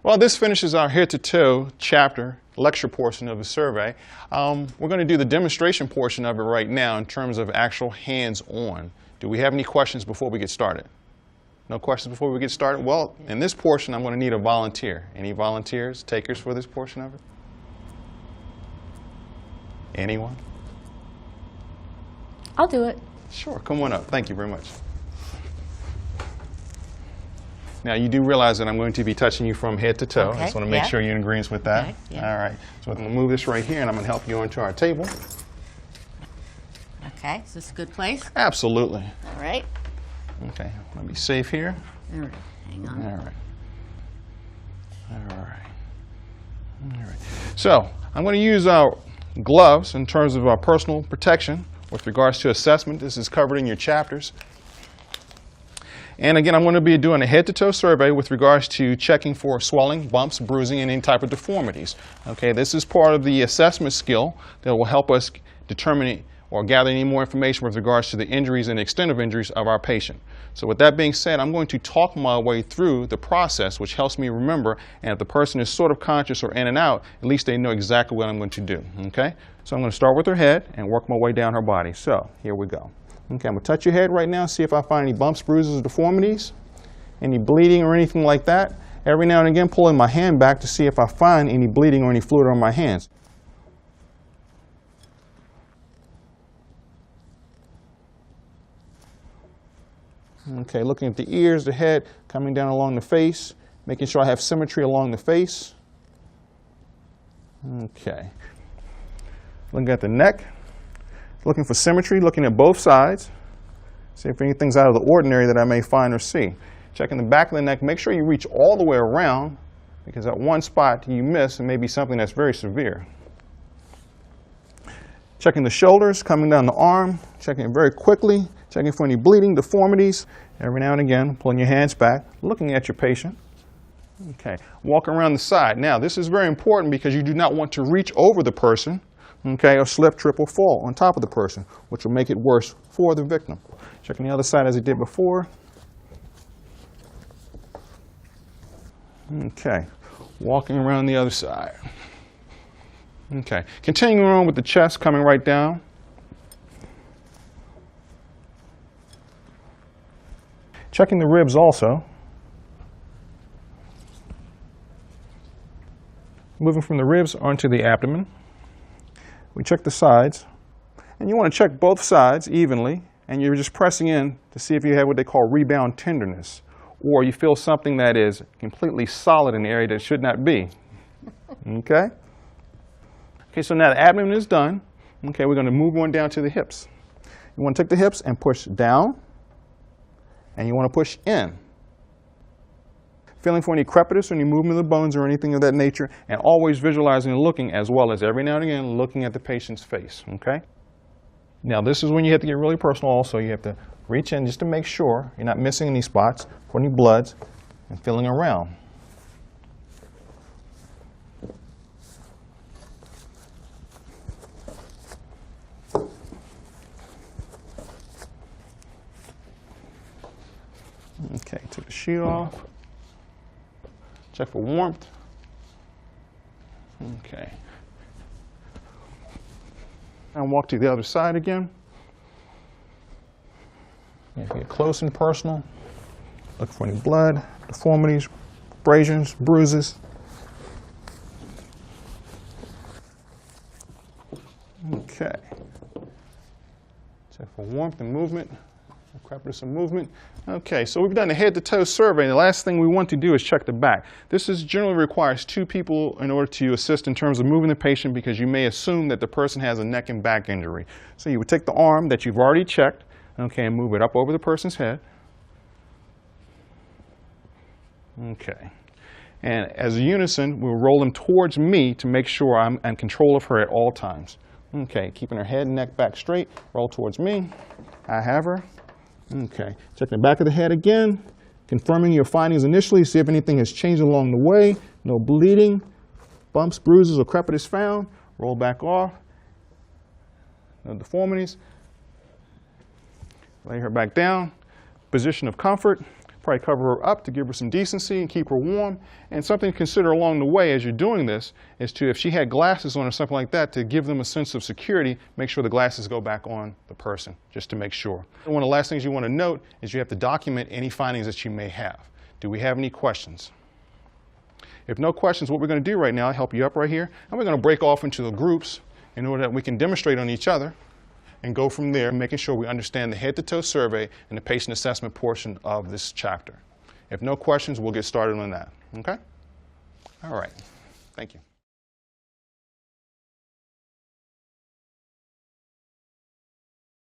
Well, this finishes our head-to-toe chapter lecture portion of the survey. We're going to do the demonstration portion of it right now in terms of actual hands-on. Do we have any questions before we get started? No questions before we get started? Well, in this portion, I'm going to need a volunteer. Any volunteers, takers for this portion of it? Anyone? I'll do it. Sure, come on up. Thank you very much. Now, you do realize that I'm going to be touching you from head to toe. Okay. I just want to make sure you're in agreement with that. Okay. Yeah. All right. So I'm going to move this right here, and I'm going to help you onto our table. Okay, is this a good place? Absolutely. All right. Okay, I'm going to be safe here. All right. Hang on. All right. All right. All right. So I'm going to use our gloves in terms of our personal protection with regards to assessment. This is covered in your chapters. And again, I'm going to be doing a head-to-toe survey with regards to checking for swelling, bumps, bruising, and any type of deformities. Okay, this is part of the assessment skill that will help us determine or gather any more information with regards to the injuries and extent of injuries of our patient. So with that being said, I'm going to talk my way through the process, which helps me remember, and if the person is sort of conscious or in and out, at least they know exactly what I'm going to do. Okay, so I'm going to start with her head and work my way down her body. So here we go. Okay, I'm going to touch your head right now, see if I find any bumps, bruises, or deformities, any bleeding or anything like that. Every now and again, pulling my hand back to see if I find any bleeding or any fluid on my hands. Okay, looking at the ears, the head, coming down along the face, making sure I have symmetry along the face. Okay. Looking at the neck. Looking for symmetry, looking at both sides. See if anything's out of the ordinary that I may find or see. Checking the back of the neck, make sure you reach all the way around, because at one spot you miss, it may be something that's very severe. Checking the shoulders, coming down the arm, checking it very quickly, checking for any bleeding, deformities. Every now and again, pulling your hands back, looking at your patient. Okay, walk around the side. Now, this is very important because you do not want to reach over the person, okay, or slip, trip, or fall on top of the person, which will make it worse for the victim. Checking the other side as I did before. Okay, walking around the other side. Okay, continuing on with the chest, coming right down. Checking the ribs also. Moving from the ribs onto the abdomen. We check the sides, and you want to check both sides evenly, and you're just pressing in to see if you have what they call rebound tenderness, or you feel something that is completely solid in the area that should not be. Okay? Okay, so now the abdomen is done. Okay, we're going to move on down to the hips. You want to take the hips and push down, and you want to push in. Feeling for any crepitus or any movement of the bones or anything of that nature, and always visualizing and looking, as well as every now and again looking at the patient's face. Okay? Now this is when you have to get really personal also. You have to reach in just to make sure you're not missing any spots for any bloods, and feeling around. Okay, take the sheet off. Check for warmth. Okay. Now walk to the other side again. Get close and personal. Look for any blood, deformities, abrasions, bruises. Okay. Check for warmth and movement. Crepitus and movement. Okay, so we've done a head-to-toe survey. The last thing we want to do is check the back. This generally requires two people in order to assist in terms of moving the patient, because you may assume that the person has a neck and back injury. So you would take the arm that you've already checked, okay, and move it up over the person's head. Okay. And as a unison, we'll roll them towards me to make sure I'm in control of her at all times. Okay, keeping her head and neck back straight, roll towards me. I have her. Okay, checking the back of the head again, confirming your findings initially, see if anything has changed along the way. No bleeding, bumps, bruises, or crepitus found. Roll back off. No deformities. Lay her back down. Position of comfort. Probably cover her up to give her some decency and keep her warm. And something to consider along the way as you're doing this is to, if she had glasses on or something like that, to give them a sense of security, make sure the glasses go back on the person, just to make sure. And one of the last things you want to note is you have to document any findings that you may have. Do we have any questions? If no questions, what we're going to do right now, I'll help you up right here, and we're going to break off into the groups in order that we can demonstrate on each other and go from there, making sure we understand the head-to-toe survey and the patient assessment portion of this chapter. If no questions, we'll get started on that. Okay? All right. Thank you.